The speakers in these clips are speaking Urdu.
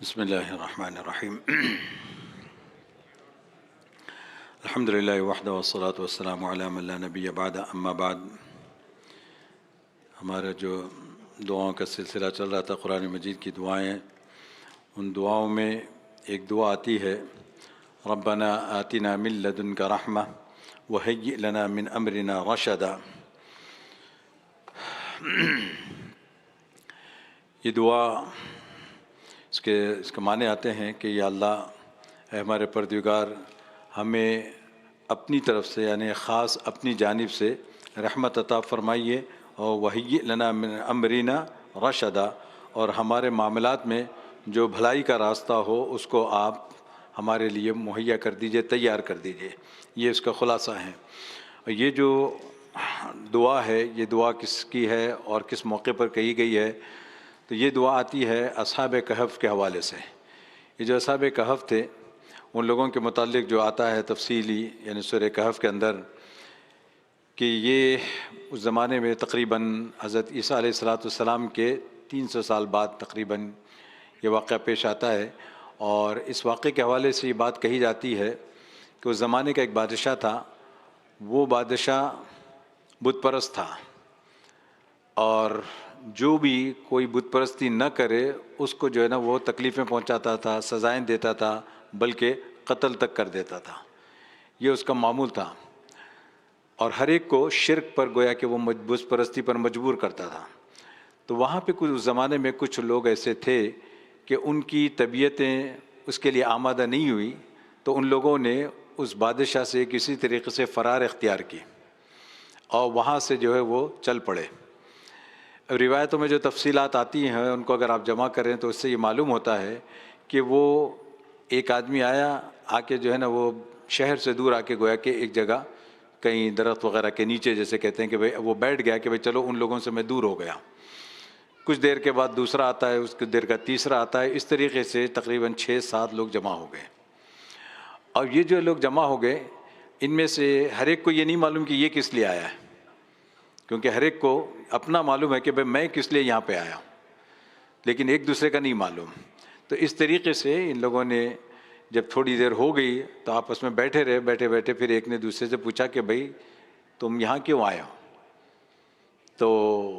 بسم اللہ الرحمن الرحیم الحمد للہ وحدہ والصلاة والسلام علی من لا نبی بعد اما بعد۔ ہمارا جو دعاؤں کا سلسلہ چل رہا تھا، قرآن مجید کی دعائیں، ان دعاؤں میں ایک دعا آتی ہے، ربنا آتنا من لدنک رحمہ وہیئ لنا من امرنا رشدا۔ یہ دعا اس کے معنی آتے ہیں کہ یا اللہ، اے ہمارے پروردگار، ہمیں اپنی طرف سے یعنی خاص اپنی جانب سے رحمت عطا فرمائیے، اور وہیئ لنا من امرنا رشدا، اور ہمارے معاملات میں جو بھلائی کا راستہ ہو اس کو آپ ہمارے لیے مہیا کر دیجئے، تیار کر دیجئے۔ یہ اس کا خلاصہ ہے۔ اور یہ جو دعا ہے، یہ دعا کس کی ہے اور کس موقع پر کہی گئی ہے؟ تو یہ دعا آتی ہے اصحاب کہف کے حوالے سے۔ یہ جو اصحاب کہف تھے، ان لوگوں کے متعلق جو آتا ہے تفصیلی، یعنی سورہ کہف کے اندر، کہ یہ اس زمانے میں تقریباً حضرت عیسیٰ علیہ السلام کے 300 سال بعد تقریباً یہ واقعہ پیش آتا ہے۔ اور اس واقعے کے حوالے سے یہ بات کہی جاتی ہے کہ اس زمانے کا ایک بادشاہ تھا، وہ بادشاہ بت پرست تھا، اور جو بھی کوئی بت پرستی نہ کرے اس کو جو ہے نا وہ تکلیفیں پہنچاتا تھا، سزائیں دیتا تھا، بلکہ قتل تک کر دیتا تھا۔ یہ اس کا معمول تھا، اور ہر ایک کو شرک پر گویا کہ وہ بت پرستی پر مجبور کرتا تھا۔ تو وہاں پہ کچھ اس زمانے میں کچھ لوگ ایسے تھے کہ ان کی طبیعتیں اس کے لیے آمادہ نہیں ہوئی، تو ان لوگوں نے اس بادشاہ سے کسی طریقے سے فرار اختیار کی اور وہاں سے جو ہے وہ چل پڑے۔ روایتوں میں جو تفصیلات آتی ہیں ان کو اگر آپ جمع کریں تو اس سے یہ معلوم ہوتا ہے کہ وہ ایک آدمی آیا، آ کے جو ہے نا وہ شہر سے دور آ کے گویا کہ ایک جگہ کہیں درخت وغیرہ کے نیچے، جیسے کہتے ہیں کہ بھئی وہ بیٹھ گیا کہ بھئی چلو ان لوگوں سے میں دور ہو گیا۔ کچھ دیر کے بعد دوسرا آتا ہے، اس کی دیر کا تیسرا آتا ہے، اس طریقے سے تقریباً 6-7 لوگ جمع ہو گئے۔ اور یہ جو لوگ جمع ہو گئے، ان میں سے ہر ایک کو یہ نہیں معلوم کہ یہ کس لیے آیا ہے، کیونکہ ہر ایک کو اپنا معلوم ہے کہ بھئی میں کس لیے یہاں پہ آیا ہوں، لیکن ایک دوسرے کا نہیں معلوم۔ تو اس طریقے سے ان لوگوں نے جب تھوڑی دیر ہو گئی تو آپس میں بیٹھے رہے، بیٹھے بیٹھے پھر ایک نے دوسرے سے پوچھا کہ بھئی تم یہاں کیوں آئے ہو؟ تو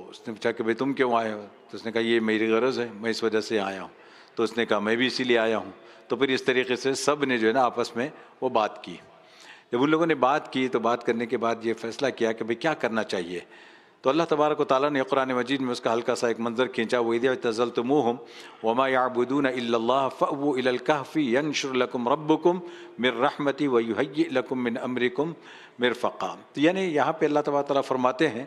اس نے پوچھا کہ بھئی تم کیوں آئے ہو؟ تو اس نے کہا یہ میری غرض ہے، میں اس وجہ سے آیا ہوں۔ تو اس نے کہا میں بھی اسی لیے آیا ہوں۔ تو پھر اس طریقے سے سب نے جو ہے نا آپس میں وہ بات کی۔ جب ان لوگوں نے بات کی تو بات کرنے کے بعد یہ فیصلہ کیا کہ بھئی کیا کرنا چاہیے۔ تو اللہ تبارک و تعالیٰ نے قرآن مجید میں اس کا ہلکا سا ایک منظر کھینچا، وَإِذْ اعْتَزَلْتُمُوهُمْ وَمَا يَعْبُدُونَ إِلَّا اللَّهَ فَأْوُوا إِلَى الْكَهْفِ يَنشُرْ لَكُمْ رَبُّكُمْ مِنْ رَحْمَتِهِ وَيُهَيِّئْ لَكُمْ مِنْ أَمْرِكُمْ مِرْفَقًا۔ تو یعنی یہاں پہ اللہ تبارک و تعالیٰ فرماتے ہیں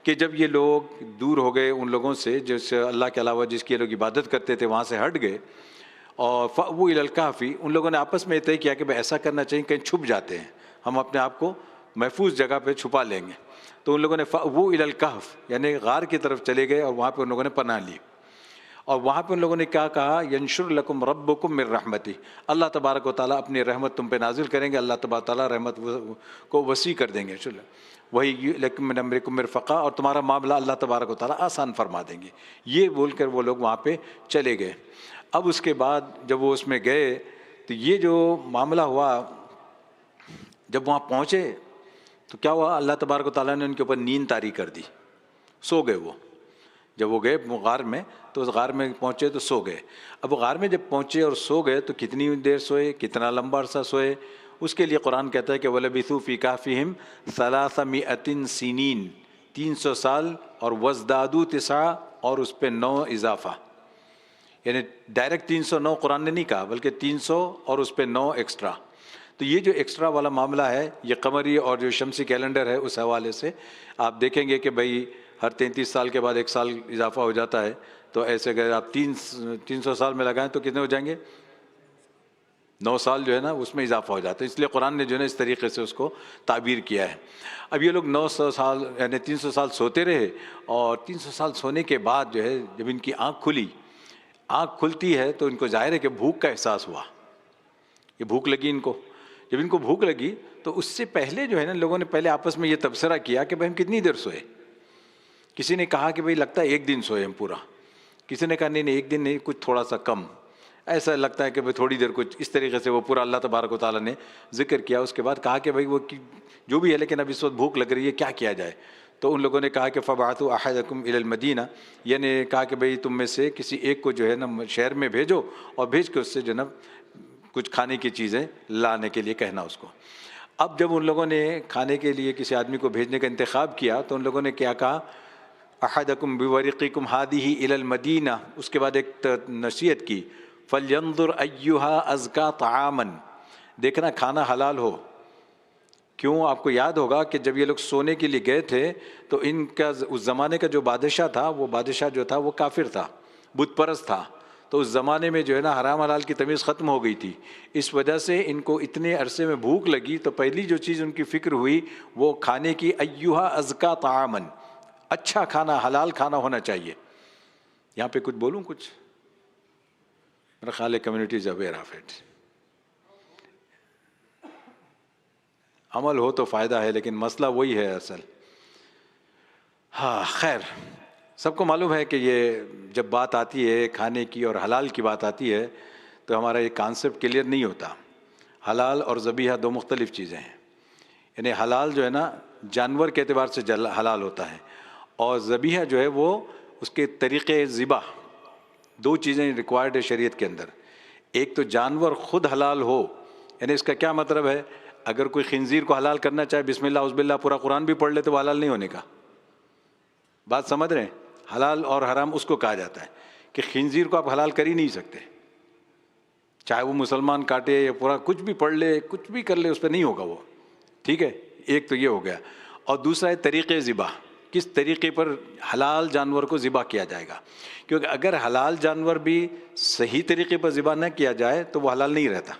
کہ جب یہ لوگ دور ہو گئے ان لوگوں سے جس اللہ کے علاوہ جس کی یہ لوگ عبادت کرتے تھے، وہاں سے ہٹ گئے، اور فَأْوُوا إِلَى الْكَهْفِ، ان لوگوں نے آپس میں طے کیا کہ ایسا کرنا چاہیے کہیں چھپ جاتے ہیں، ہم اپنے آپ کو محفوظ جگہ پہ چھپا لیں گے۔ تو ان لوگوں نے فَأْوُوا إِلَى الْكَهْفِ یعنی غار کی طرف چلے گئے، اور وہاں پہ ان لوگوں نے پناہ لی۔ اور وہاں پہ ان لوگوں نے کیا کہا، يَنشُرْ لَكُمْ رَبُّكُمْ مِنْ رَحْمَتِهِ، اللہ تبارک و تعالیٰ اپنی رحمت تم پہ نازل کریں گے، اللہ تبارک و تعالیٰ رحمت کو وسیع کر دیں گے، وہی لَكُمْ مِنْ أَمْرِكُمْ مِرْفَقًا، اور تمہارا معاملہ اللہ تبارک و تعالیٰ آسان فرما دیں گے۔ یہ بول کر وہ لوگ وہاں پہ چلے گئے۔ اب اس کے بعد جب وہ اس میں گئے تو یہ جو معاملہ ہوا، جب وہاں پہنچے تو کیا ہوا، اللہ تبارک و تعالیٰ نے ان کے اوپر نیند طاری کر دی، سو گئے وہ۔ جب وہ گئے غار میں تو اس غار میں پہنچے تو سو گئے۔ اب غار میں جب پہنچے اور سو گئے تو کتنی دیر سوئے، کتنا لمبا عرصہ سوئے، اس کے لیے قرآن کہتا ہے کہ وَلَبِثُوا فِي كَهْفِهِمْ 300 سنین، 300 سال، اور وَازْدَادُوا 9 اور اس پہ 9 اضافہ، یعنی ڈائریکٹ 309 قرآن نے نہیں کہا بلکہ 300 اور اس پہ 9 ایکسٹرا۔ تو یہ جو ایکسٹرا والا معاملہ ہے، یہ قمری اور جو شمسی کیلنڈر ہے اس حوالے سے آپ دیکھیں گے کہ بھئی ہر 33 سال کے بعد 1 سال اضافہ ہو جاتا ہے۔ تو ایسے اگر آپ 300 سال میں لگائیں تو کتنے ہو جائیں گے، 9 سال جو ہے نا اس میں اضافہ ہو جاتا ہے۔ اس لیے قرآن نے جو ہے نا اس طریقے سے اس کو تعبیر کیا ہے۔ اب یہ لوگ 900 سال یعنی 300 سال سوتے رہے، اور 300 سال سونے کے بعد جو ہے جب ان کی آنکھ کھلی، آنکھ کھلتی ہے تو ان کو ظاہر ہے کہ بھوک کا احساس ہوا، یہ بھوک لگی ان کو۔ جب ان کو بھوک لگی تو اس سے پہلے جو ہے نا لوگوں نے پہلے آپس میں یہ تبصرہ کیا کہ بھئی ہم کتنی دیر سوئے۔ کسی نے کہا کہ بھئی لگتا ہے 1 دن سوئے ہم پورا، کسی نے کہا نہیں 1 دن نہیں، کچھ تھوڑا سا کم، ایسا لگتا ہے کہ بھائی تھوڑی دیر کچھ اس طریقے سے وہ پورا اللہ تبارک و تعالیٰ نے ذکر کیا. اس کے بعد کہا کہ بھائی وہ جو بھی ہے لیکن اب اس وقت بھوک لگ رہی ہے, کیا کیا جائے؟ تو ان لوگوں نے کہا کہ فبعثوا احدکم الی المدینہ, یعنی کہا کہ بھئی تم میں سے کسی ایک کو جو ہے نا شہر میں بھیجو اور بھیج کے اس سے جو ہے نا کچھ کھانے کی چیزیں لانے کے لیے کہنا اس کو. اب جب ان لوگوں نے کھانے کے لیے کسی آدمی کو بھیجنے کا انتخاب کیا تو ان لوگوں نے کیا کہا, احدکم بورقکم ہذہ الی المدینہ, اس کے بعد ایک نصیحت کی, فلینظر ایھا ازکی طعاما, دیکھنا کھانا حلال ہو. کیوں؟ آپ کو یاد ہوگا کہ جب یہ لوگ سونے کے لیے گئے تھے تو ان کا اس زمانے کا جو بادشاہ تھا, وہ بادشاہ جو تھا وہ کافر تھا, بت پرست تھا. تو اس زمانے میں جو ہے نا حرام حلال کی تمیز ختم ہو گئی تھی. اس وجہ سے ان کو اتنے عرصے میں بھوک لگی تو پہلی جو چیز ان کی فکر ہوئی وہ کھانے کی, ایھا ازکی طعاما, اچھا کھانا, حلال کھانا ہونا چاہیے. یہاں پہ کچھ بولوں, کچھ میرا خیال ہے community is aware of it. عمل ہو تو فائدہ ہے, لیکن مسئلہ وہی ہے اصل. ہاں خیر, سب کو معلوم ہے کہ یہ جب بات آتی ہے کھانے کی اور حلال کی بات آتی ہے تو ہمارا یہ کانسیپٹ کلیئر نہیں ہوتا. حلال اور ذبیحہ دو مختلف چیزیں ہیں. یعنی حلال جو ہے نا جانور کے اعتبار سے حلال ہوتا ہے, اور ذبیحہ جو ہے وہ اس کے طریقے ذبح, دو چیزیں ریکوائرڈ ہے شریعت کے اندر. ایک تو جانور خود حلال ہو, یعنی اس کا کیا مطلب ہے, اگر کوئی خنزیر کو حلال کرنا چاہے بسم اللہ اعوذ باللہ پورا قرآن بھی پڑھ لے تو وہ حلال نہیں ہونے کا. بات سمجھ رہے ہیں؟ حلال اور حرام اس کو کہا جاتا ہے کہ خنزیر کو آپ حلال کر ہی نہیں سکتے, چاہے وہ مسلمان کاٹے یا پورا کچھ بھی پڑھ لے, کچھ بھی کر لے, اس پہ نہیں ہوگا وہ. ٹھیک ہے, ایک تو یہ ہو گیا. اور دوسرا ہے طریقے ذبح, کس طریقے پر حلال جانور کو ذبح کیا جائے گا. کیونکہ اگر حلال جانور بھی صحیح طریقے پر ذبح نہ کیا جائے تو وہ حلال نہیں رہتا.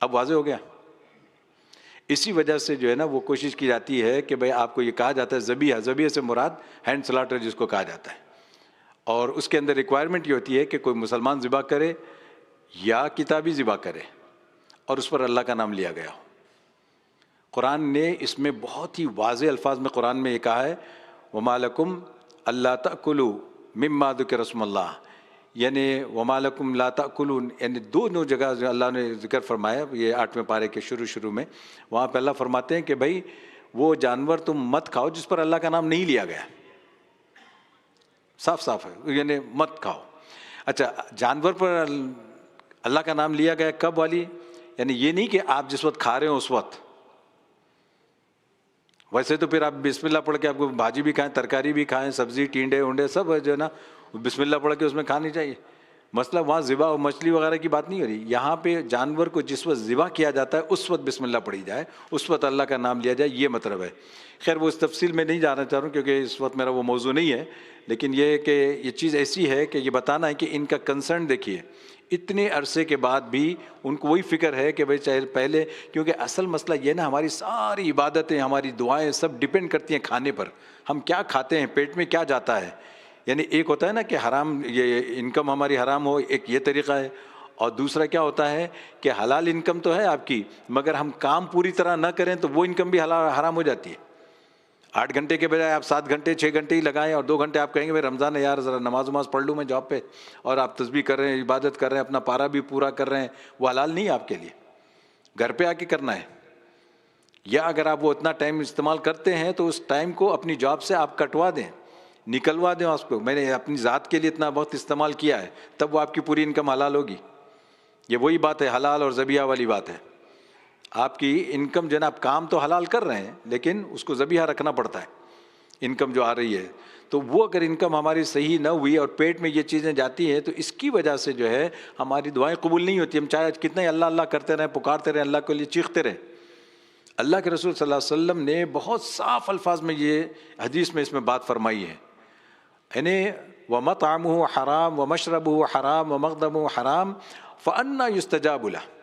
اب واضح ہو گیا؟ اسی وجہ سے جو ہے نا وہ کوشش کی جاتی ہے کہ بھئی آپ کو یہ کہا جاتا ہے ذبیحہ, ذبیحہ سے مراد ہینڈ سلاٹر جس کو کہا جاتا ہے, اور اس کے اندر ریکوائرمنٹ یہ ہوتی ہے کہ کوئی مسلمان ذبح کرے یا کتابی ذبح کرے اور اس پر اللہ کا نام لیا گیا ہو. قرآن نے اس میں بہت ہی واضح الفاظ میں قرآن میں یہ کہا ہے, وَمَا لَكُمْ أَلَّا تَأْكُلُوا مِمَّا ذُكِرَ اسْمُ اللَّهِ, یعنی وَمَا لَكُمْ لَا تَأْكُلُونَ, یعنی دو جگہ جو اللہ نے ذکر فرمایا, یہ 8ویں پارے کے شروع میں, وہاں پہ اللہ فرماتے ہیں کہ بھائی وہ جانور تم مت کھاؤ جس پر اللہ کا نام نہیں لیا گیا. صاف صاف ہے, یعنی مت کھاؤ. اچھا, جانور پر اللہ کا نام لیا گیا کب والی, یعنی یہ نہیں کہ آپ جس وقت کھا رہے ہو اس وقت. ویسے تو پھر آپ بسم اللہ پڑھ کے آپ کو بھاجی بھی کھائیں, ترکاری بھی کھائیں, سبزی ٹینڈے اونڈے سب جو ہے نا بسم اللہ پڑھ کے اس میں کھانی چاہیے. مسئلہ وہاں ذبح اور مچھلی وغیرہ کی بات نہیں ہو رہی. یہاں پہ جانور کو جس وقت ذبح کیا جاتا ہے اس وقت بسم اللہ پڑھی جائے, اس وقت اللہ کا نام لیا جائے, یہ مطلب ہے. خیر وہ اس تفصیل میں نہیں جانا چاہ رہا ہوں کیونکہ اس وقت میرا وہ موضوع نہیں ہے, لیکن یہ کہ یہ چیز ایسی ہے کہ یہ بتانا ہے کہ ان کا کنسرن دیکھیے, اتنے عرصے کے بعد بھی ان کو وہی فکر ہے کہ بھائی چاہے پہلے, کیونکہ اصل مسئلہ یہ نا ہماری ساری عبادتیں, ہماری دعائیں سب ڈپینڈ کرتی ہیں کھانے پر. ہم کیا کھاتے ہیں, پیٹ میں کیا جاتا ہے. یعنی ایک ہوتا ہے نا کہ حرام, یہ انکم ہماری حرام ہو, ایک یہ طریقہ ہے, اور دوسرا کیا ہوتا ہے کہ حلال انکم تو ہے آپ کی, مگر ہم کام پوری طرح نہ کریں تو وہ انکم بھی حرام ہو جاتی ہے. 8 گھنٹے کے بجائے آپ 7 گھنٹے 6 گھنٹے ہی لگائیں, اور 2 گھنٹے آپ کہیں گے میں رمضان ہے یار ذرا نماز پڑھ لوں میں جاب پہ, اور آپ تسبیح کر رہے ہیں, عبادت کر رہے ہیں, اپنا پارا بھی پورا کر رہے ہیں, وہ حلال نہیں ہے آپ کے لیے. گھر پہ آ کے کرنا ہے. یا اگر آپ وہ اتنا ٹائم استعمال کرتے ہیں تو اس ٹائم کو اپنی جاب سے آپ کٹوا دیں, نکلوا دیں اس کو. میں نے اپنی ذات کے لیے اتنا وقت استعمال کیا ہے, تب وہ آپ کی پوری انکم حلال ہوگی. یہ وہی بات ہے, حلال اور ذبیحہ والی بات ہے. آپ کی انکم جو ہے نا, آپ کام تو حلال کر رہے ہیں لیکن اس کو ذبیحہ رکھنا پڑتا ہے, انکم جو آ رہی ہے. تو وہ اگر انکم ہماری صحیح نہ ہوئی اور پیٹ میں یہ چیزیں جاتی ہیں تو اس کی وجہ سے جو ہے ہماری دعائیں قبول نہیں ہوتی. ہم چاہے کتنا ہی اللہ اللہ کرتے رہیں, پکارتے رہیں, اللہ کے لیے چیختے رہیں. اللہ کے رسول صلی اللہ علیہ وسلم نے بہت صاف الفاظ میں یہ حدیث میں اس میں بات فرمائی ہے, یعنی وَمَطْعَمُهُ حرام وَمَشْرَبُهُ حرام وَمَغْدَمُهُ حرام فَأَنَّا يُسْتَجَابُ لَهُ.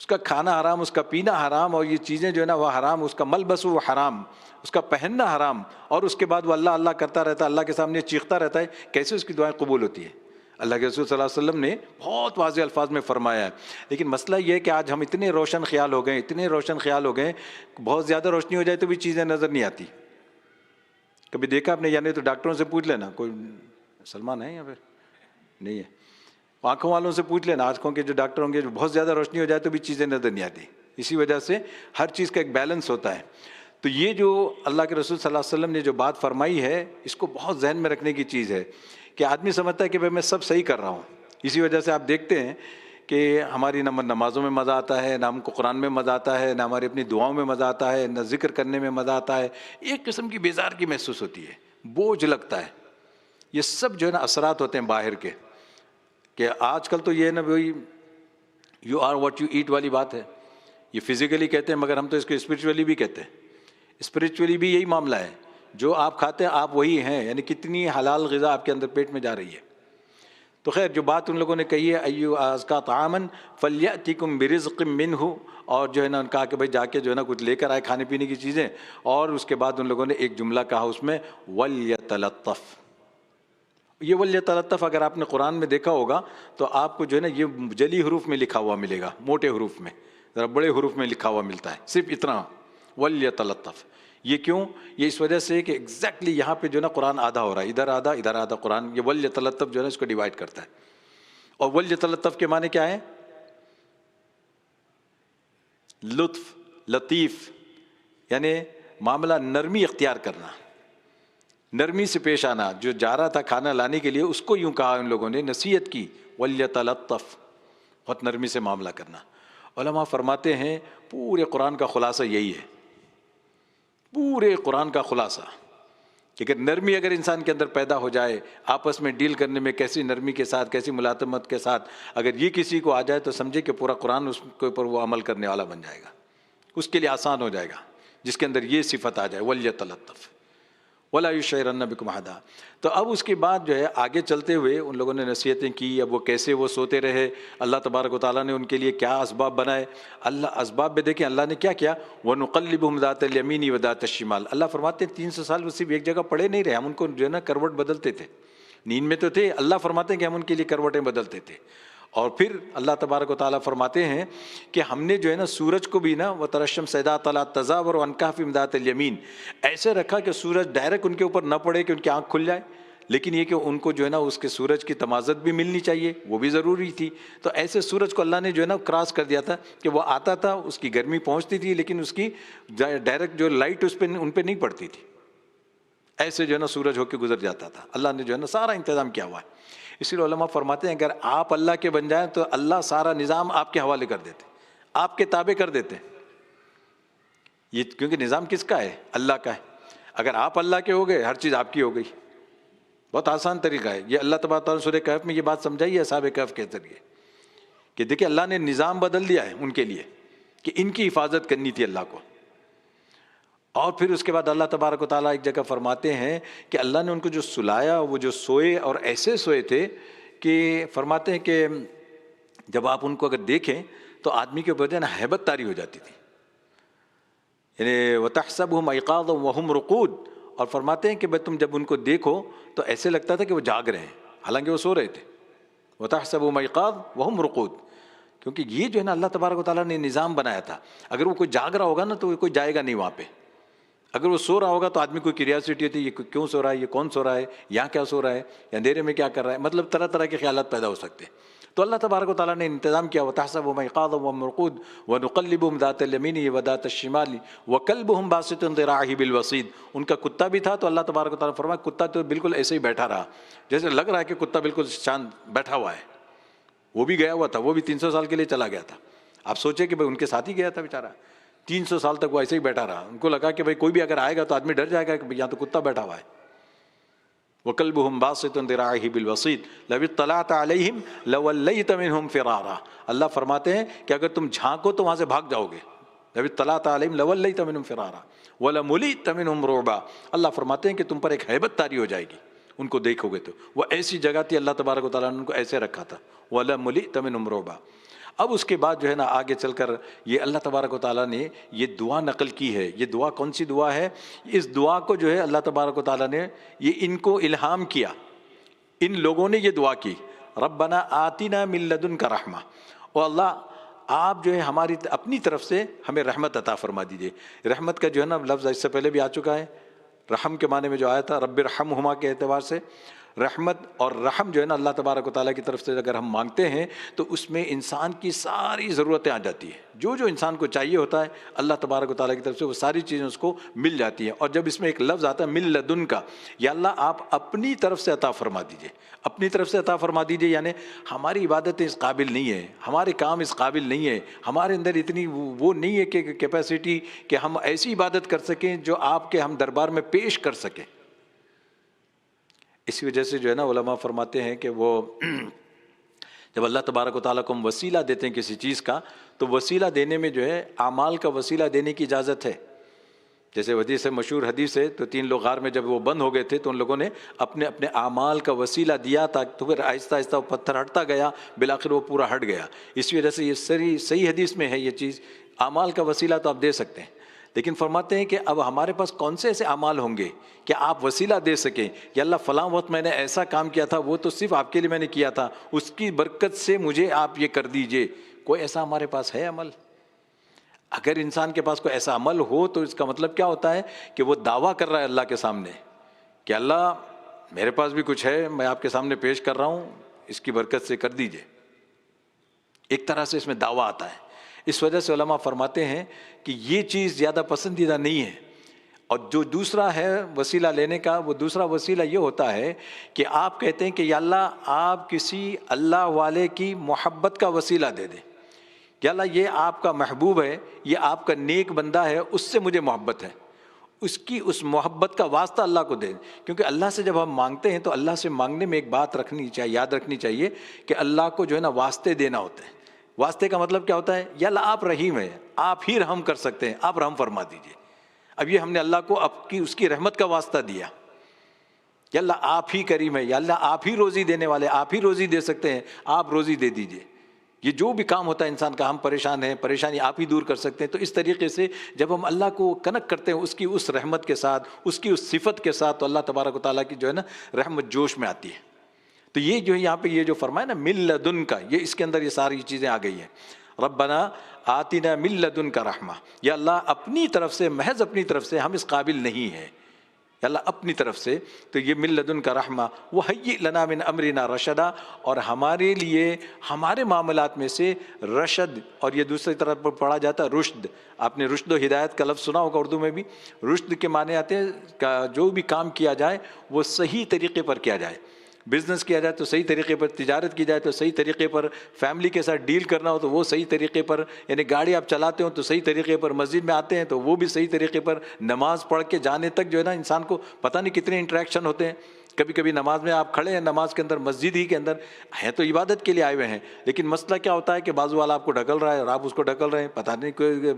اس کا کھانا حرام, اس کا پینا حرام, اور یہ چیزیں جو ہے نا وہ حرام, اس کا ملبس وہ حرام, اس کا پہننا حرام, اور اس کے بعد وہ اللہ اللہ کرتا رہتا ہے, اللہ کے سامنے چیختا رہتا ہے, کیسے اس کی دعائیں قبول ہوتی ہیں؟ اللہ کے رسول صلی اللہ علیہ وسلم نے بہت واضح الفاظ میں فرمایا ہے. لیکن مسئلہ یہ ہے کہ آج ہم اتنے روشن خیال ہو گئے, اتنے روشن خیال ہو گئے, بہت زیادہ روشنی ہو جائے تو بھی چیزیں نظر نہیں آتی. کبھی دیکھا آپ نے, یعنی تو ڈاکٹروں سے پوچھ لینا, کوئی سلمان ہے یا پھر نہیں ہے, آنکھوں والوں سے پوچھ لینا، آنکھوں کے جو ڈاکٹر ہوں گے، جو بہت زیادہ روشنی ہو جائے تو بھی چیزیں نظر نہیں آتی. اسی وجہ سے ہر چیز کا ایک بیلنس ہوتا ہے. تو یہ جو اللہ کے رسول صلی اللہ علیہ وسلم نے جو بات فرمائی ہے، اس کو بہت ذہن میں رکھنے کی چیز ہے کہ آدمی سمجھتا ہے کہ بھائی میں سب صحیح کر رہا ہوں. اسی وجہ سے آپ دیکھتے ہیں کہ ہماری نہ نمازوں میں مزہ آتا ہے، نہ ہم کو قرآن میں مزہ آتا ہے، نہ ہماری اپنی دعاؤں میں مزہ آتا ہے، نہ ذکر کرنے میں مزہ آتا ہے. ایک قسم کی بیزارگی محسوس ہوتی ہے، بوجھ لگتا ہے. یہ سب جو ہے نا اثرات ہوتے ہیں باہر کے. کہ آج کل تو یہ ہے نا بھائی you are what you eat والی بات ہے. یہ فزیکلی کہتے ہیں، مگر ہم تو اس کو اسپریچولی بھی کہتے ہیں. اسپریچولی بھی یہی معاملہ ہے، جو آپ کھاتے ہیں آپ وہی ہیں، یعنی کتنی حلال غذا آپ کے اندر پیٹ میں جا رہی ہے. تو خیر جو بات ان لوگوں نے کہی ہے ایو ازکا طعامن فلیأتکم برزق منہ، اور جو ہے نا ان کہا کہ بھائی جا کے جو ہے نا کچھ لے کر آئے کھانے پینے کی چیزیں. اور اس کے بعد ان لوگوں نے ایک جملہ کہا اس میں ولیتلطف. یہ ولیتلطف اگر آپ نے قرآن میں دیکھا ہوگا تو آپ کو جو ہے نا یہ جلی حروف میں لکھا ہوا ملے گا، موٹے حروف میں، ذرا بڑے حروف میں لکھا ہوا ملتا ہے، صرف اتنا ولیتلطف. یہ کیوں؟ یہ اس وجہ سے کہ ایگزیکٹلی یہاں پہ جو ہے نا قرآن آدھا ہو رہا ہے، ادھر آدھا قرآن یہ ولیتلطف جو ہے نا اس کو ڈیوائڈ کرتا ہے. اور ولیتلطف کے معنی کیا ہے؟ لطف، لطیف، یعنی معاملہ نرمی اختیار کرنا، نرمی سے پیش آنا. جو جا رہا تھا کھانا لانے کے لیے اس کو یوں کہا ان لوگوں نے، نصیحت کی ولیتلطف، بہت نرمی سے معاملہ کرنا. علماء فرماتے ہیں پورے قرآن کا خلاصہ یہی ہے، پورے قرآن کا خلاصہ کہ اگر نرمی اگر انسان کے اندر پیدا ہو جائے، آپس میں ڈیل کرنے میں کیسی نرمی کے ساتھ، کیسی ملاطمت کے ساتھ اگر یہ کسی کو آ جائے تو سمجھے کہ پورا قرآن اس کے اوپر وہ عمل کرنے والا بن جائے گا، اس کے لیے آسان ہو جائے گا جس کے اندر یہ صفت آ جائے ولیتلطف ولا یشعرن بکم احدا. تو اب اس کے بعد جو ہے آگے چلتے ہوئے ان لوگوں نے نصیحتیں کی. اب وہ کیسے وہ سوتے رہے، اللہ تبارک و تعالیٰ نے ان کے لیے کیا اسباب بنائے. اللہ اسباب میں دیکھیں اللہ نے کیا کیا، وَنُقَلِّبُهُمْ ذَاتَ الْيَمِينِ وَذَاتَ الشِّمَالِ. اللہ فرماتے ہیں 300 سال وہ صرف ایک جگہ پڑے نہیں رہے، ہم ان کو جو ہے نا کروٹ بدلتے تھے. نیند میں تو تھے، اللہ فرماتے ہیں کہ ہم ان کے لیے کروٹیں بدلتے تھے. اور پھر اللہ تبارک و تعالیٰ فرماتے ہیں کہ ہم نے جو ہے نا سورج کو بھی نا وَتَرَى الشَّمْسَ إِذَا طَلَعَت تَزَاوَرُ عَنْ كَهْفِهِمْ ذَاتَ الْيَمِينِ، ایسے رکھا کہ سورج ڈائریکٹ ان کے اوپر نہ پڑے کہ ان کی آنکھ کھل جائے، لیکن یہ کہ ان کو جو ہے نا اس کے سورج کی تمازت بھی ملنی چاہیے، وہ بھی ضروری تھی. تو ایسے سورج کو اللہ نے جو ہے نا کراس کر دیا تھا کہ وہ آتا تھا، اس کی گرمی پہنچتی تھی لیکن اس کی ڈائریکٹ جو لائٹ اس پہ ان پہ نہیں پڑتی تھی. ایسے جو ہے نا سورج ہو کے گزر جاتا تھا. اللہ نے جو ہے نا سارا انتظام کیا ہوا ہے. اسی لیے علماء فرماتے ہیں اگر آپ اللہ کے بن جائیں تو اللہ سارا نظام آپ کے حوالے کر دیتے، آپ کے تابع کر دیتے. یہ کیونکہ نظام کس کا ہے؟ اللہ کا ہے. اگر آپ اللہ کے ہو گئے ہر چیز آپ کی ہو گئی. بہت آسان طریقہ ہے یہ. اللہ تبارک تعالیٰ سورہ کہف میں یہ بات سمجھائی ہے اصحاب کہف کے ذریعے کہ دیکھیں اللہ نے نظام بدل دیا ہے ان کے لیے کہ ان کی حفاظت کرنی تھی اللہ کو. اور پھر اس کے بعد اللہ تبارک و تعالیٰ ایک جگہ فرماتے ہیں کہ اللہ نے ان کو جو سلایا، وہ جو سوئے اور ایسے سوئے تھے کہ فرماتے ہیں کہ جب آپ ان کو اگر دیکھیں تو آدمی کے اوپر جو ہے نا ہیبت طاری ہو جاتی تھی. یعنی وَتَحْسَبُهُمْ أَيْقَاظًا وَهُمْ رُقُودٌ، اور فرماتے ہیں کہ تم جب ان کو دیکھو تو ایسے لگتا تھا کہ وہ جاگ رہے ہیں حالانکہ وہ سو رہے تھے. وَتَحْسَبُهُمْ أَيْقَاظًا وَهُمْ رُقُودٌ، کیونکہ یہ جو ہے نا اللہ تبارک و تعالیٰ نے نظام بنایا تھا. اگر وہ کوئی جاگ رہا ہوگا نا تو کوئی جائے گا نہیں وہاں پہ. اگر وہ سو رہا ہوگا تو آدمی کو کیوریاسٹی ہوتی ہے یہ کیوں سو رہا ہے، یہ کون سو رہا ہے، یہاں کیا سو رہا ہے، یا اندھیرے میں کیا کر رہا ہے، مطلب طرح طرح کے خیالات پیدا ہو سکتے ہیں. تو اللہ تبارک و تعالیٰ نے انتظام کیا وَتَحْسَبُهُمْ أَيْقَاظًا وَهُمْ رُقُودٌ وَنُقَلِّبُهُمْ ذَاتَ الْيَمِينِ وَذَاتَ الشِّمَالِ وَكَلْبُهُمْ بَاسِطٌ ذِرَاعَيْهِ بِالْوَصِيدِ. ان کا کتا بھی تھا تو اللہ تبارک و تعالیٰ فرمایا کتا تو بالکل ایسے ہی بیٹھا رہا، جیسے لگ رہا ہے کہ کتا بالکل شان بیٹھا ہوا ہے. وہ بھی گیا ہوا تھا، وہ بھی 300 سال کے لیے چلا گیا تھا. آپ سوچیں کہ بھائی ان کے ساتھ ہی گیا تھا بیچارہ، 300 سال تک وہ ایسے ہی بیٹھا رہا. ان کو لگا کہ بھائی کوئی بھی اگر آئے گا تو آدمی ڈر جائے گا کہ یہاں تو کتا بیٹھا ہوا ہے. وَكَلْبُهُمْ بَاسِطٌ ذِرَاعَيْهِ بِالْوَصِيدِ لَوِ اطَّلَعْتَ عَلَيْهِمْ لَوَلَّيْتَ مِنْهُمْ فِرَارًا. اللہ فرماتے ہیں کہ اگر تم جھانکو تو وہاں سے بھاگ جاؤ گے. لَوِ اطَّلَعْتَ عَلَيْهِمْ لَوَلَّيْتَ مِنْهُمْ فِرَارًا وَلَمُلِئْتَ مِنْهُمْ رُعْبًا. اللہ فرماتے ہیں کہ تم پر ایک ہیبت طاری ہو جائے گی ان کو دیکھو گے تو. وہ ایسی جگہ تھی اللہ تبارک و تعالیٰ نے ان کو ایسے رکھا تھا وَلَمُلِئْتَ مِنْهُمْ رُعْبًا. اب اس کے بعد جو ہے نا آگے چل کر یہ اللہ تبارک و تعالیٰ نے یہ دعا نقل کی ہے. یہ دعا کون سی دعا ہے؟ اس دعا کو جو ہے اللہ تبارک و تعالیٰ نے یہ ان کو الہام کیا. ان لوگوں نے یہ دعا کی ربنا آتنا من لدنک رحمہ، او اللہ آپ جو ہے ہماری اپنی طرف سے ہمیں رحمت عطا فرما دیجیے. رحمت کا جو ہے نا لفظ اس سے پہلے بھی آ چکا ہے. رحم کے معنی میں جو آیا تھا رب ارحمہما کے اعتبار سے، رحمت اور رحم جو ہے نا اللہ تبارک و تعالیٰ کی طرف سے اگر ہم مانگتے ہیں تو اس میں انسان کی ساری ضرورتیں آ جاتی ہیں، جو انسان کو چاہیے ہوتا ہے اللہ تبارک و تعالیٰ کی طرف سے وہ ساری چیزیں اس کو مل جاتی ہیں۔ اور جب اس میں ایک لفظ آتا ہے من لدن کا، یا اللہ آپ اپنی طرف سے عطا فرما دیجئے، اپنی طرف سے عطا فرما دیجئے، یعنی ہماری عبادتیں اس قابل نہیں ہیں، ہمارے کام اس قابل نہیں ہے، ہمارے اندر اتنی وہ نہیں ہے کہ کیپیسٹی کہ ہم ایسی عبادت کر سکیں جو آپ کے ہم دربار میں پیش کر سکیں۔ اسی وجہ سے جو ہے نا علماء فرماتے ہیں کہ وہ جب اللہ تبارک و تعالیٰ کو ہم وسیلہ دیتے ہیں کسی چیز کا، تو وسیلہ دینے میں جو ہے اعمال کا وسیلہ دینے کی اجازت ہے۔ جیسے حدیث ہے، مشہور حدیث ہے، تو 3 لوگ غار میں جب وہ بند ہو گئے تھے تو ان لوگوں نے اپنے اپنے اعمال کا وسیلہ دیا تھا، تو پھر آہستہ آہستہ وہ پتھر ہٹتا گیا، بالآخر وہ پورا ہٹ گیا۔ اسی وجہ سے یہ صحیح حدیث میں ہے یہ چیز، اعمال کا وسیلہ تو آپ دے سکتے ہیں، لیکن فرماتے ہیں کہ اب ہمارے پاس کون سے ایسے اعمال ہوں گے کہ آپ وسیلہ دے سکیں کہ اللہ فلاں وقت میں نے ایسا کام کیا تھا، وہ تو صرف آپ کے لیے میں نے کیا تھا، اس کی برکت سے مجھے آپ یہ کر دیجئے۔ کوئی ایسا ہمارے پاس ہے عمل؟ اگر انسان کے پاس کوئی ایسا عمل ہو تو اس کا مطلب کیا ہوتا ہے کہ وہ دعویٰ کر رہا ہے اللہ کے سامنے کہ اللہ میرے پاس بھی کچھ ہے، میں آپ کے سامنے پیش کر رہا ہوں، اس کی برکت سے کر دیجئے۔ ایک طرح سے اس میں دعویٰ آتا ہے۔ اس وجہ سے علماء فرماتے ہیں کہ یہ چیز زیادہ پسندیدہ نہیں ہے۔ اور جو دوسرا ہے وسیلہ لینے کا، وہ دوسرا وسیلہ یہ ہوتا ہے کہ آپ کہتے ہیں کہ یا اللہ آپ کسی اللہ والے کی محبت کا وسیلہ دے دیں، یا اللہ یہ آپ کا محبوب ہے، یہ آپ کا نیک بندہ ہے، اس سے مجھے محبت ہے، اس محبت کا واسطہ اللہ کو دیں۔ کیونکہ اللہ سے جب ہم مانگتے ہیں تو اللہ سے مانگنے میں ایک بات یاد رکھنی چاہیے کہ اللہ کو جو ہے نا واسطے دینا ہوتے ہیں۔ واسطے کا مطلب کیا ہوتا ہے؟ یا اللہ آپ رحیم ہیں، آپ ہی رحم کر سکتے ہیں، آپ رحم فرما دیجئے۔ اب یہ ہم نے اللہ کو اس کی رحمت کا واسطہ دیا، یا اللہ آپ ہی کریم ہے، یا اللہ آپ ہی روزی دینے والے، آپ ہی روزی دے سکتے ہیں، آپ روزی دے دیجئے۔ یہ جو بھی کام ہوتا ہے انسان کا، ہم پریشان ہیں، پریشانی آپ ہی دور کر سکتے ہیں۔ تو اس طریقے سے جب ہم اللہ کو کنیکٹ کرتے ہیں اس کی اس رحمت کے ساتھ، اس کی اس صفت کے ساتھ، تو اللہ تبارک و تعالیٰ کی جو ہے نا رحمت جوش میں آتی ہے۔ تو یہ جو ہے یہاں پہ یہ جو فرمایا نا من لدن کا، یہ اس کے اندر یہ ساری چیزیں آ گئی ہیں۔ ربنا آتنا من لدن کا رحمہ، یا اللہ اپنی طرف سے، محض اپنی طرف سے ہم اس قابل نہیں ہیں، یا اللہ اپنی طرف سے، تو یہ من لدن کا رحمہ وہیئ لنا من امرنا رشدا، اور ہمارے لیے ہمارے معاملات میں سے رشد، اور یہ دوسری طرف پر پڑھا جاتا ہے رشد۔ آپ نے رشد و ہدایت کا لفظ سنا ہوگا اردو میں بھی۔ رشد کے معنی آتے ہیں کہ جو بھی کام کیا جائے وہ صحیح طریقے پر کیا جائے، بزنس کیا جائے تو صحیح طریقے پر، تجارت کی جائے تو صحیح طریقے پر، فیملی کے ساتھ ڈیل کرنا ہو تو وہ صحیح طریقے پر، یعنی گاڑی آپ چلاتے ہو تو صحیح طریقے پر، مسجد میں آتے ہیں تو وہ بھی صحیح طریقے پر، نماز پڑھ کے جانے تک جو ہے نا انسان کو پتہ نہیں کتنے انٹریکشن ہوتے ہیں۔ کبھی کبھی نماز میں آپ کھڑے ہیں، نماز کے اندر، مسجد ہی کے اندر ہیں تو عبادت کے لیے آئے ہوئے ہیں، لیکن مسئلہ کیا ہوتا ہے کہ بازو والا آپ کو ڈھکل رہا ہے اور آپ اس کو ڈھکل رہے ہیں، پتہ نہیں کوئی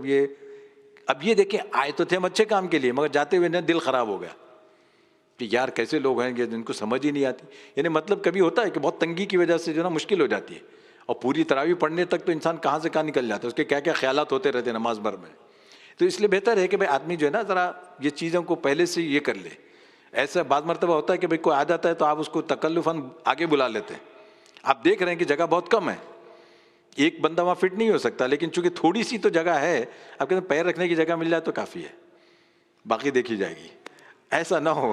اب یہ دیکھیں آئے تو تھے ہم اچھے کام کے لیے، مگر جاتے ہوئے نا دل خراب ہو گیا کہ یار کیسے لوگ ہیں کہ جن کو سمجھ ہی نہیں آتی۔ یعنی مطلب کبھی ہوتا ہے کہ بہت تنگی کی وجہ سے جو ہے نا مشکل ہو جاتی ہے، اور پوری تراویح پڑھنے تک تو انسان کہاں سے کہاں نکل جاتا ہے، اس کے کیا کیا خیالات ہوتے رہتے ہیں نماز بھر میں۔ تو اس لیے بہتر ہے کہ بھائی آدمی جو ہے نا ذرا یہ چیزوں کو پہلے سے یہ کر لے۔ ایسا بعض مرتبہ ہوتا ہے کہ بھائی کوئی آ جاتا ہے تو آپ اس کو تکلفاً آگے بلا لیتے ہیں، آپ دیکھ رہے ہیں کہ جگہ بہت کم ہے، ایک بندہ وہاں فٹ نہیں ہو سکتا، لیکن چونکہ تھوڑی سی تو جگہ ہے، آپ کہتے ہیں پیر رکھنے کی جگہ مل جائے تو کافی ہے، باقی دیکھی جائے گی، ایسا نہ ہو۔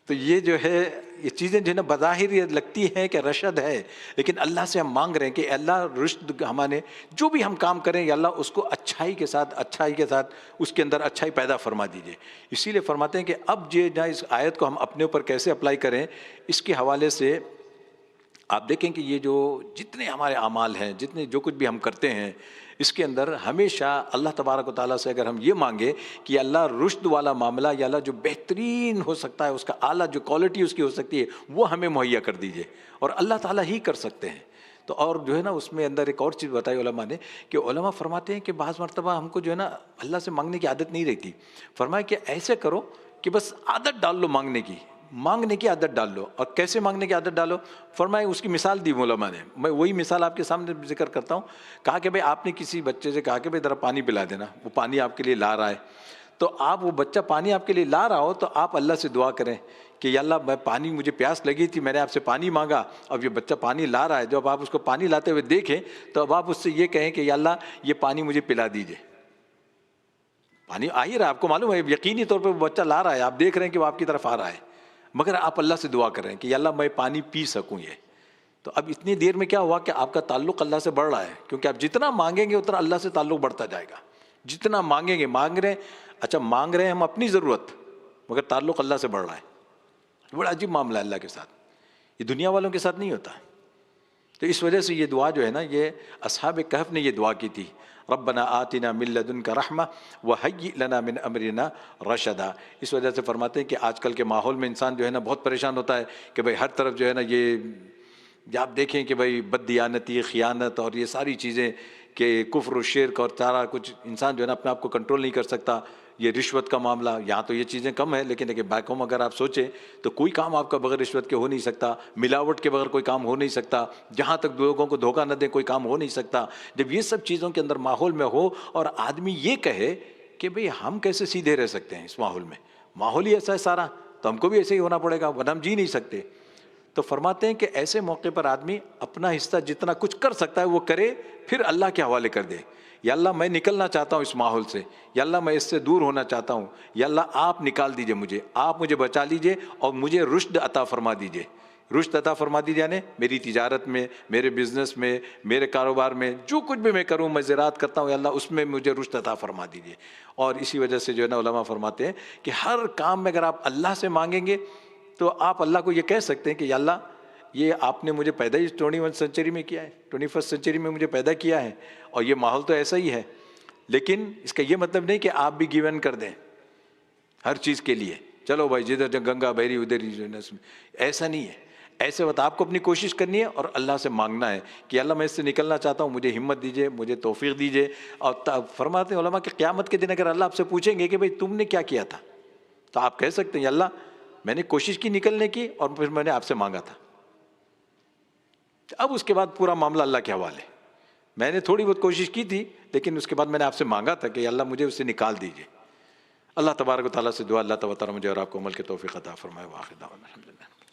تو یہ جو ہے یہ چیزیں جو ہے نا بظاہر یہ لگتی ہیں کہ رشد ہے، لیکن اللہ سے ہم مانگ رہے ہیں کہ اللہ رشد ہمارے جو بھی ہم کام کریں یا اللہ اس کو اچھائی کے ساتھ اس کے اندر اچھائی پیدا فرما دیجئے۔ اسی لیے فرماتے ہیں کہ اب جو اس آیت کو ہم اپنے اوپر کیسے اپلائی کریں، اس کے حوالے سے آپ دیکھیں کہ یہ جو جتنے ہمارے اعمال ہیں، جتنے جو کچھ بھی ہم کرتے ہیں، اس کے اندر ہمیشہ اللہ تبارک و تعالیٰ سے اگر ہم یہ مانگے کہ اللہ رشد والا معاملہ، یا اللہ جو بہترین ہو سکتا ہے، اس کا اعلیٰ جو کوالٹی اس کی ہو سکتی ہے وہ ہمیں مہیا کر دیجئے، اور اللہ تعالیٰ ہی کر سکتے ہیں۔ تو اور جو ہے نا اس میں اندر ایک اور چیز بتائی علماء نے کہ علماء فرماتے ہیں کہ بعض مرتبہ ہم کو جو ہے نا اللہ سے مانگنے کی عادت نہیں رہتی، فرمایا کہ ایسے کرو کہ بس عادت ڈال لو مانگنے کی عادت ڈال لو۔ اور کیسے مانگنے کی عادت ڈالو؟ فرمایا اس کی مثال دی علماء نے، میں وہی مثال آپ کے سامنے ذکر کرتا ہوں۔ کہا کہ بھئی آپ نے کسی بچے سے کہا کہ بھئی ذرا پانی پلا دینا، وہ پانی آپ کے لیے لا رہا ہے، تو آپ وہ بچہ پانی آپ کے لیے لا رہا ہو تو آپ اللہ سے دعا کریں کہ یا اللہ میں پانی، مجھے پیاس لگی تھی، میں نے آپ سے پانی مانگا، اب یہ بچہ پانی لا رہا ہے، جب آپ اس کو پانی لاتے ہوئے دیکھیں تو اب آپ اس سے یہ کہیں کہ یا اللہ یہ پانی مجھے پلا دیجئے۔ پانی آ ہی رہا ہے، آپ کو معلوم ہے، یقینی طور پہ وہ بچہ لا رہا ہے، آپ دیکھ رہے ہیں کہ وہ آپ کی طرف آ رہا ہے، مگر آپ اللہ سے دعا کر رہے ہیں کہ یا اللہ میں پانی پی سکوں یہ. تو اب اتنی دیر میں کیا ہوا کہ آپ کا تعلق اللہ سے بڑھ رہا ہے، کیونکہ آپ جتنا مانگیں گے اتنا اللہ سے تعلق بڑھتا جائے گا. جتنا مانگیں گے، مانگ رہے ہیں، اچھا مانگ رہے ہیں ہم اپنی ضرورت، مگر تعلق اللہ سے بڑھ رہا ہے. بڑا عجیب معاملہ ہے اللہ کے ساتھ، یہ دنیا والوں کے ساتھ نہیں ہوتا. تو اس وجہ سے یہ دعا جو ہے نا، یہ اصحاب کہف نے یہ دعا کی تھی، ربنا آتنا من لدنک رحمہ وہیئ لنا من امرنا رشدا. اس وجہ سے فرماتے ہیں کہ آج کل کے ماحول میں انسان جو ہے نا بہت پریشان ہوتا ہے کہ بھائی ہر طرف جو ہے نا یہ آپ دیکھیں کہ بھائی بددیانتی، خیانت اور یہ ساری چیزیں کہ کفر و شرک اور سارا کچھ، انسان جو ہے نا اپنے آپ کو کنٹرول نہیں کر سکتا. یہ رشوت کا معاملہ، یہاں تو یہ چیزیں کم ہیں لیکن بیک ہوم اگر آپ سوچیں تو کوئی کام آپ کا بغیر رشوت کے ہو نہیں سکتا، ملاوٹ کے بغیر کوئی کام ہو نہیں سکتا، جہاں تک لوگوں کو دھوکہ نہ دیں کوئی کام ہو نہیں سکتا. جب یہ سب چیزوں کے اندر ماحول میں ہو اور آدمی یہ کہے کہ بھئی ہم کیسے سیدھے رہ سکتے ہیں اس ماحول میں، ماحول ہی ایسا ہے سارا، تو ہم کو بھی ایسے ہی ہونا پڑے گا ورنہ ہم جی نہیں سکتے. تو فرماتے ہیں کہ ایسے موقع پر آدمی اپنا حصہ جتنا کچھ کر سکتا ہے وہ کرے، پھر اللہ کے حوالے کر دے. یا اللہ میں نکلنا چاہتا ہوں اس ماحول سے، یا اللہ میں اس سے دور ہونا چاہتا ہوں، یا اللہ آپ نکال دیجئے مجھے، آپ مجھے بچا لیجئے اور مجھے رشد عطا فرما دیجئے. رشد عطا فرما دیجئے یعنی میری تجارت میں، میرے بزنس میں، میرے کاروبار میں، جو کچھ بھی میں کروں، میں زراعت کرتا ہوں، یا اللہ اس میں مجھے رشد عطا فرما دیجئے. اور اسی وجہ سے جو ہے نا علماء فرماتے ہیں کہ ہر کام میں اگر آپ اللہ سے مانگیں گے تو آپ اللہ کو یہ کہہ سکتے ہیں کہ یا اللہ یہ آپ نے مجھے پیدا ہی 21 سینچری میں کیا ہے، 21 سینچری میں مجھے پیدا کیا ہے، اور یہ ماحول تو ایسا ہی ہے. لیکن اس کا یہ مطلب نہیں کہ آپ بھی گیو ان کر دیں ہر چیز کے لیے، چلو بھائی جدھر گنگا بہری ادھر ہی، ایسا نہیں ہے. ایسے وقت آپ کو اپنی کوشش کرنی ہے اور اللہ سے مانگنا ہے کہ اللہ میں اس سے نکلنا چاہتا ہوں، مجھے ہمت دیجئے، مجھے توفیق دیجئے. اور فرماتے ہیں علماء کہ قیامت کے دن اگر اللہ آپ سے پوچھیں گے کہ بھئی تم نے کیا کیا تھا، تو آپ کہہ سکتے ہیں یا اللہ میں نے کوشش کی نکلنے کی اور پھر میں نے آپ سے مانگا تھا. اب اس کے بعد پورا معاملہ اللہ کے حوالے، میں نے تھوڑی بہت کوشش کی تھی لیکن اس کے بعد میں نے آپ سے مانگا تھا کہ اللہ مجھے اس سے نکال دیجئے. اللہ تبارک و تعالیٰ سے دعا، اللہ تعالیٰ مجھے اور آپ کو عمل کے توفیق عطا فرمائے. واخر دعوانا الحمدللہ.